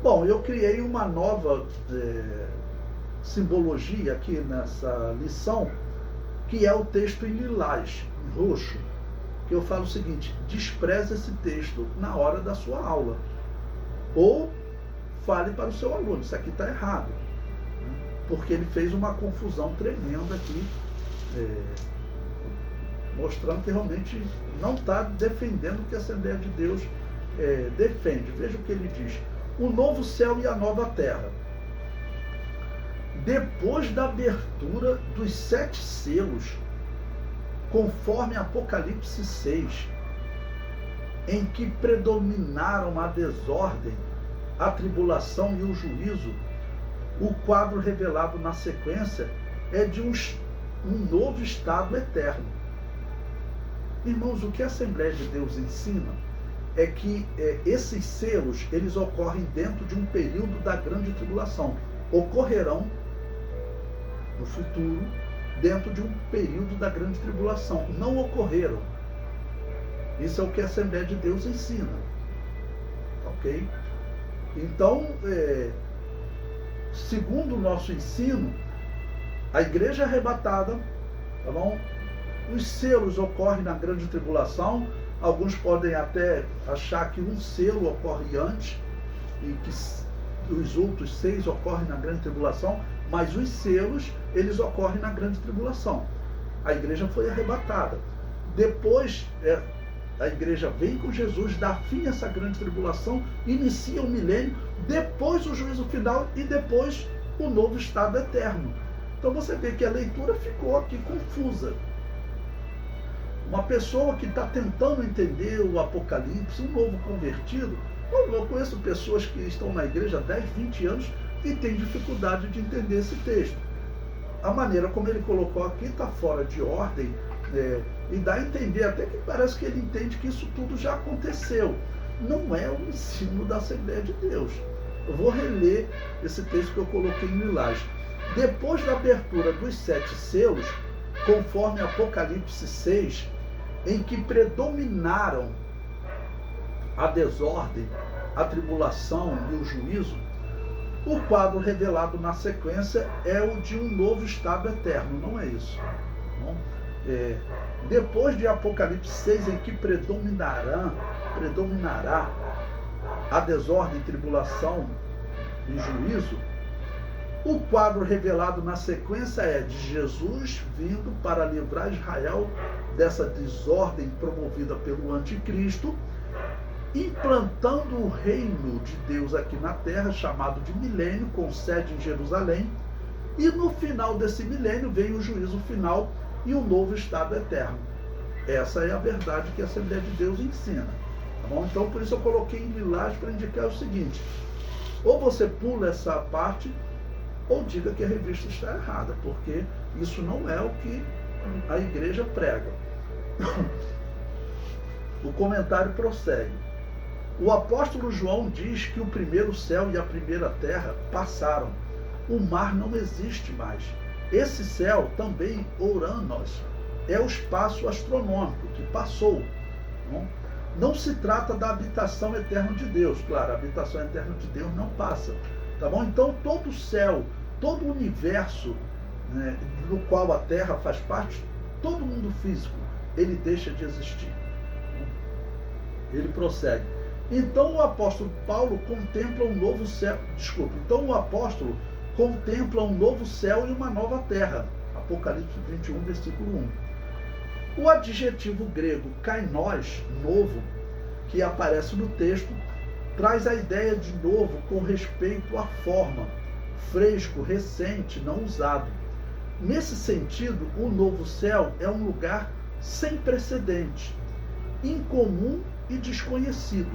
Bom, eu criei uma nova simbologia aqui nessa lição, que é o texto em lilás, em roxo, que eu falo o seguinte: despreze esse texto na hora da sua aula, ou fale para o seu aluno, isso aqui está errado, porque ele fez uma confusão tremenda aqui, mostrando que realmente não está defendendo o que a Assembleia de Deus defende. Veja o que ele diz: o novo céu e a nova terra. Depois da abertura dos 7 selos, conforme Apocalipse 6, em que predominaram a desordem, a tribulação e o juízo, o quadro revelado na sequência é de um novo estado eterno. Irmãos, o que a Assembleia de Deus ensina é que esses selos, eles ocorrem dentro de um período da grande tribulação. Ocorrerão no futuro, dentro de um período da grande tribulação. Não ocorreram. Isso é o que a Assembleia de Deus ensina. Ok? Então, segundo o nosso ensino, a igreja arrebatada, tá bom? Os selos ocorrem na grande tribulação. Alguns podem até achar que um selo ocorre antes e que os outros 6 ocorrem na grande tribulação, mas os selos, eles ocorrem na grande tribulação. A igreja foi arrebatada. Depois, a igreja vem com Jesus, dá fim a essa grande tribulação, inicia o milênio, depois o juízo final e depois o novo estado eterno. Então você vê que a leitura ficou aqui confusa. Uma pessoa que está tentando entender o Apocalipse, um novo convertido, eu conheço pessoas que estão na igreja há 10, 20 anos e têm dificuldade de entender esse texto. A maneira como ele colocou aqui está fora de ordem, e dá a entender até que parece que ele entende que isso tudo já aconteceu. Não é o ensino da Assembleia de Deus. Eu vou reler esse texto que eu coloquei em lilás. Depois da abertura dos 7 selos, conforme Apocalipse 6, em que predominaram a desordem, a tribulação e o juízo, o quadro revelado na sequência é o de um novo estado eterno, não é isso? Não? Depois de Apocalipse 6, em que predominará a desordem, tribulação e juízo, o quadro revelado na sequência é de Jesus vindo para livrar Israel dessa desordem promovida pelo anticristo, implantando o reino de Deus aqui na terra, chamado de milênio, com sede em Jerusalém, e no final desse milênio vem o juízo final e o novo estado eterno. Essa é a verdade que a Assembleia de Deus ensina. Tá bom? Então, por isso eu coloquei em lilás para indicar o seguinte: ou você pula essa parte, ou diga que a revista está errada, porque isso não é o que a igreja prega. O comentário prossegue. O apóstolo João diz que o primeiro céu e a primeira terra passaram. O mar não existe mais. Esse céu, também Ouranos, é o espaço astronômico que passou. Não se trata da habitação eterna de Deus. Claro, a habitação eterna de Deus não passa. Tá bom? Então, todo o céu todo o universo, né, no qual a Terra faz parte, todo mundo físico, ele deixa de existir. Ele prossegue. Então o apóstolo Paulo contempla um novo céu. Então o apóstolo contempla um novo céu e uma nova terra. Apocalipse 21, versículo 1. O adjetivo grego kainos, novo, que aparece no texto, traz a ideia de novo com respeito à forma, fresco, recente, não usado. Nesse sentido, o novo céu é um lugar sem precedente, incomum e desconhecido.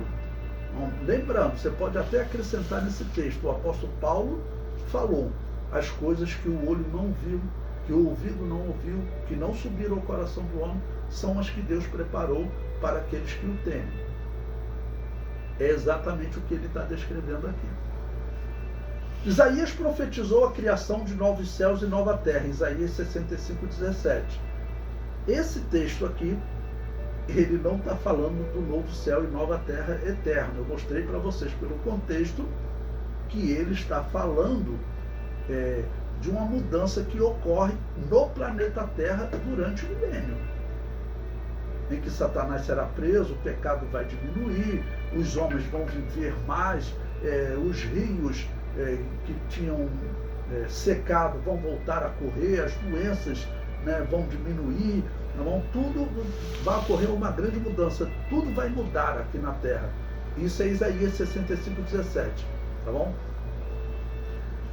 Lembrando, você pode até acrescentar nesse texto, o apóstolo Paulo falou as coisas que o olho não viu, que o ouvido não ouviu, que não subiram ao coração do homem, são as que Deus preparou para aqueles que o temem. É exatamente o que ele está descrevendo aqui. Isaías profetizou a criação de novos céus e nova terra, Isaías 65, 17. Esse texto aqui, ele não está falando do novo céu e nova terra eterna. Eu mostrei para vocês pelo contexto que ele está falando de uma mudança que ocorre no planeta Terra durante o milênio, em que Satanás será preso, o pecado vai diminuir, os homens vão viver mais, os rios que tinham secado vão voltar a correr, as doenças, né, vão diminuir, tudo vai ocorrer uma grande mudança, tudo vai mudar aqui na Terra. Isso é Isaías 65, 17, tá bom?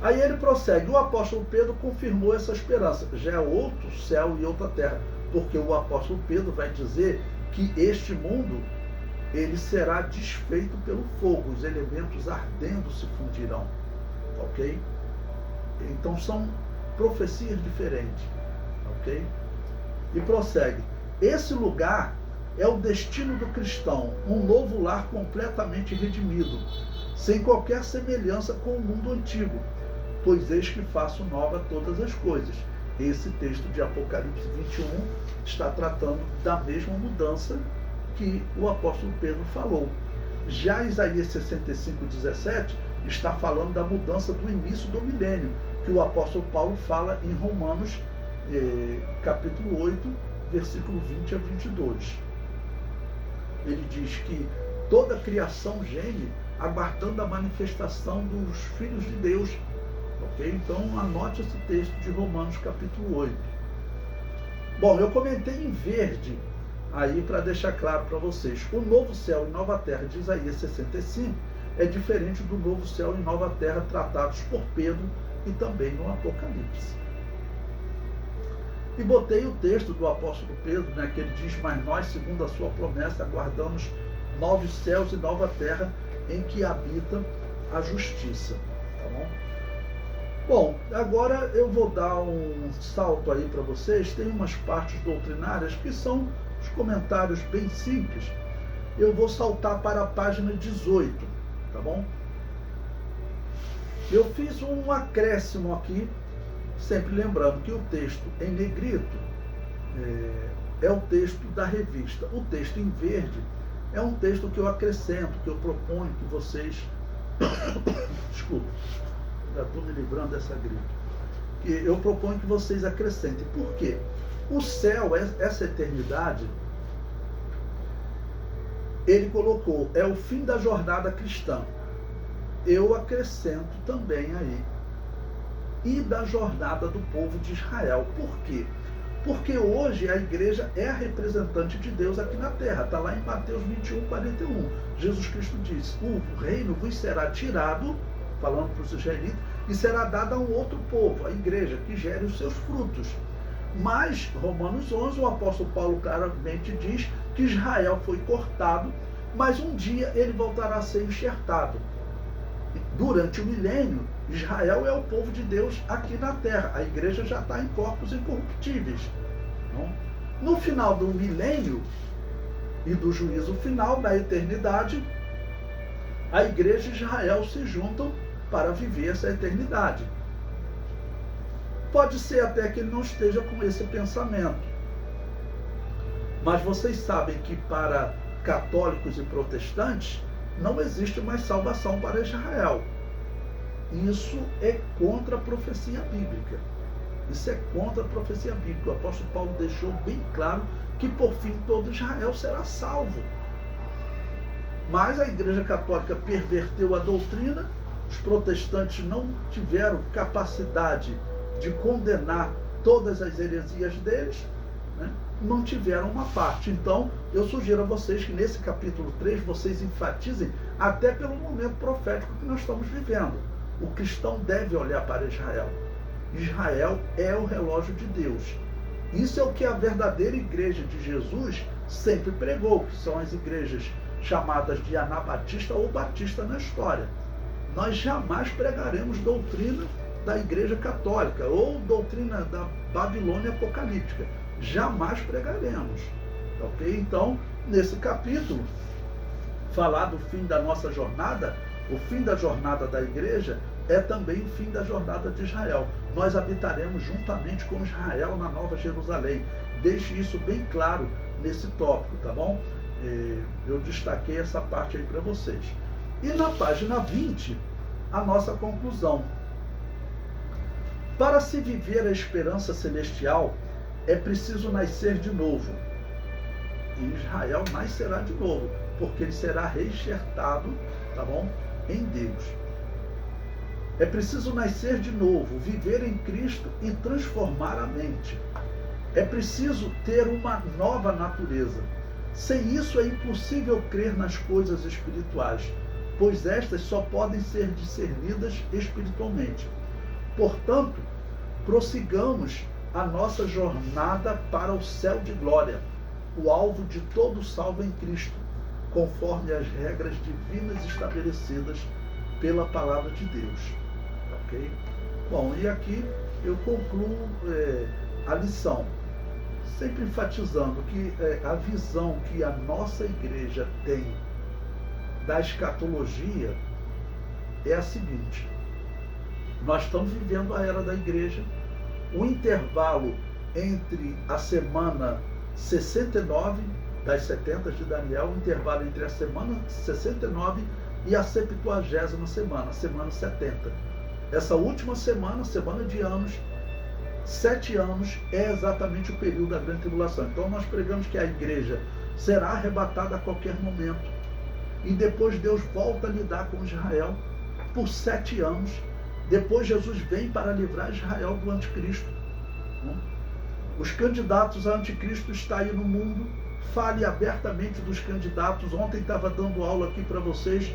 Aí ele prossegue, o apóstolo Pedro confirmou essa esperança, já é outro céu e outra terra, porque o apóstolo Pedro vai dizer que este mundo, ele será desfeito pelo fogo, os elementos ardendo se fundirão, ok? Então são profecias diferentes, ok? E prossegue, esse lugar é o destino do cristão, um novo lar completamente redimido, sem qualquer semelhança com o mundo antigo, pois eis que faço nova todas as coisas. Esse texto de Apocalipse 21 está tratando da mesma mudança que o apóstolo Pedro falou. Já Isaías 65, 17 está falando da mudança do início do milênio, que o apóstolo Paulo fala em Romanos, capítulo 8, versículo 20 a 22. Ele diz que toda a criação geme, aguardando a manifestação dos filhos de Deus. Ok? Então anote esse texto de Romanos capítulo 8. Bom, eu comentei em verde aí para deixar claro para vocês. O novo céu e nova terra de Isaías 65 é diferente do novo céu e nova terra tratados por Pedro e também no Apocalipse. E botei o texto do apóstolo Pedro, né, que ele diz, mas nós, segundo a sua promessa, aguardamos novos céus e nova terra em que habita a justiça. Tá bom? Bom, agora eu vou dar um salto aí para vocês. Tem umas partes doutrinárias que são os comentários bem simples. Eu vou saltar para a página 18, tá bom? Eu fiz um acréscimo aqui, sempre lembrando que o texto em negrito é o texto da revista. O texto em verde é um texto que eu acrescento, que eu proponho que vocês... Desculpa. Já estou me livrando dessa gripe. Que eu proponho que vocês acrescentem. Por quê? O céu, essa eternidade, ele colocou, é o fim da jornada cristã. Eu acrescento também aí. E da jornada do povo de Israel. Por quê? Porque hoje a igreja é a representante de Deus aqui na terra. Está lá em Mateus 21, 41. Jesus Cristo diz, o reino vos será tirado, falando para os israelitas, e será dado a um outro povo, a igreja, que gere os seus frutos. Mas, Romanos 11, o apóstolo Paulo claramente diz que Israel foi cortado, mas um dia ele voltará a ser enxertado. Durante o milênio, Israel é o povo de Deus aqui na terra. A igreja já está em corpos incorruptíveis. Não? No final do milênio e do juízo final, da eternidade, a igreja e Israel se juntam para viver essa eternidade. Pode ser até que ele não esteja com esse pensamento. Mas vocês sabem que para católicos e protestantes não existe mais salvação para Israel. Isso é contra a profecia bíblica. Isso é contra a profecia bíblica. O apóstolo Paulo deixou bem claro que por fim todo Israel será salvo. Mas a Igreja Católica perverteu a doutrina, os protestantes não tiveram capacidade de condenar todas as heresias deles, né? Não tiveram uma parte. Então, eu sugiro a vocês que nesse capítulo 3 vocês enfatizem até pelo momento profético que nós estamos vivendo. O cristão deve olhar para Israel. Israel é o relógio de Deus. Isso é o que a verdadeira igreja de Jesus sempre pregou, que são as igrejas chamadas de anabatista ou batista na história. Nós jamais pregaremos doutrina da Igreja Católica ou doutrina da Babilônia Apocalíptica. Jamais pregaremos. Ok? Então, nesse capítulo, falar do fim da nossa jornada, o fim da jornada da igreja é também o fim da jornada de Israel. Nós habitaremos juntamente com Israel na Nova Jerusalém. Deixe isso bem claro nesse tópico, tá bom? Eu destaquei essa parte aí para vocês. E na página 20, a nossa conclusão. Para se viver a esperança celestial, é preciso nascer de novo. E Israel nascerá de novo, porque ele será reenxertado, tá bom? Em Deus. É preciso nascer de novo, viver em Cristo e transformar a mente. É preciso ter uma nova natureza. Sem isso é impossível crer nas coisas espirituais, pois estas só podem ser discernidas espiritualmente. Portanto, prossigamos a nossa jornada para o céu de glória, o alvo de todo salvo em Cristo, conforme as regras divinas estabelecidas pela palavra de Deus. Ok? Bom, e aqui eu concluo a lição, sempre enfatizando que a visão que a nossa igreja tem da escatologia é a seguinte: nós estamos vivendo a era da igreja, o intervalo entre a semana 69 das 70 de Daniel, o intervalo entre a semana 69 e a 70ª semana, a semana 70. Essa última semana, semana de anos, 7 anos, é exatamente o período da grande tribulação. Então nós pregamos que a igreja será arrebatada a qualquer momento. E depois Deus volta a lidar com Israel por 7 anos. Depois Jesus vem para livrar Israel do anticristo. Os candidatos a anticristo estão aí no mundo. Fale abertamente dos candidatos. Ontem estava dando aula aqui para vocês.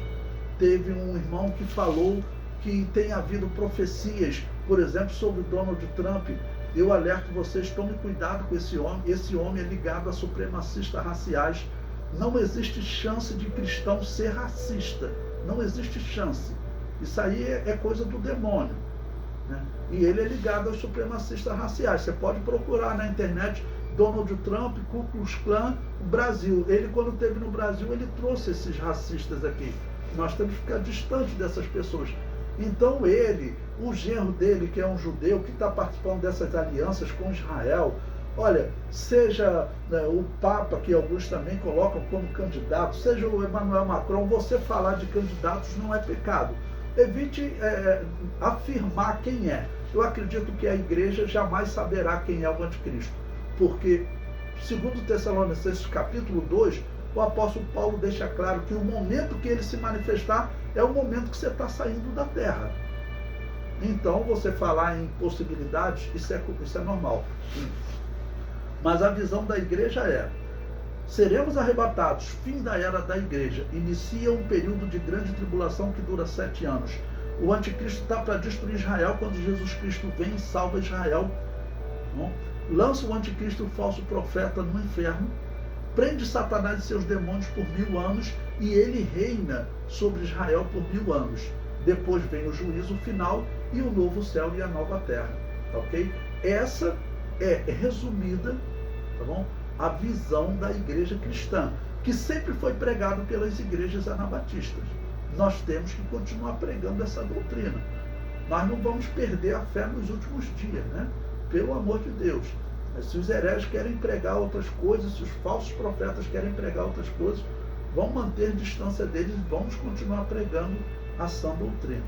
Teve um irmão que falou que tem havido profecias, por exemplo, sobre Donald Trump. Eu alerto vocês, tomem cuidado com esse homem. Esse homem é ligado a supremacistas raciais. Não existe chance de cristão ser racista. Não existe chance. Isso aí é coisa do demônio, né? E ele é ligado aos supremacistas raciais. Você pode procurar na internet Donald Trump, Ku Klux Klan, Brasil. Ele, quando esteve no Brasil, ele trouxe esses racistas aqui. Nós temos que ficar distante dessas pessoas. Então ele, o genro dele, que é um judeu, que está participando dessas alianças com Israel, olha, seja o Papa, que alguns também colocam como candidato, seja o Emmanuel Macron, você falar de candidatos não é pecado. Evite afirmar quem é. Eu acredito que a igreja jamais saberá quem é o anticristo, porque, segundo Tessalonicenses capítulo 2, o apóstolo Paulo deixa claro que o momento que ele se manifestar é o momento que você está saindo da terra. Então, você falar em possibilidades, isso é normal. Mas a visão da igreja é: seremos arrebatados, fim da era da igreja, inicia um período de grande tribulação que dura 7 anos. O anticristo está para destruir Israel quando Jesus Cristo vem e salva Israel. Não? Lança o anticristo, o falso profeta, no inferno, prende Satanás e seus demônios por 1000 anos e ele reina sobre Israel por 1000 anos. Depois vem o juízo final e o novo céu e a nova terra. Tá ok? Essa é resumida, tá bom? A visão da igreja cristã, que sempre foi pregado pelas igrejas anabatistas. Nós temos que continuar pregando essa doutrina. Nós não vamos perder a fé nos últimos dias, né? Pelo amor de Deus. Mas se os hereges querem pregar outras coisas, se os falsos profetas querem pregar outras coisas, vamos manter distância deles e vamos continuar pregando a sã doutrina.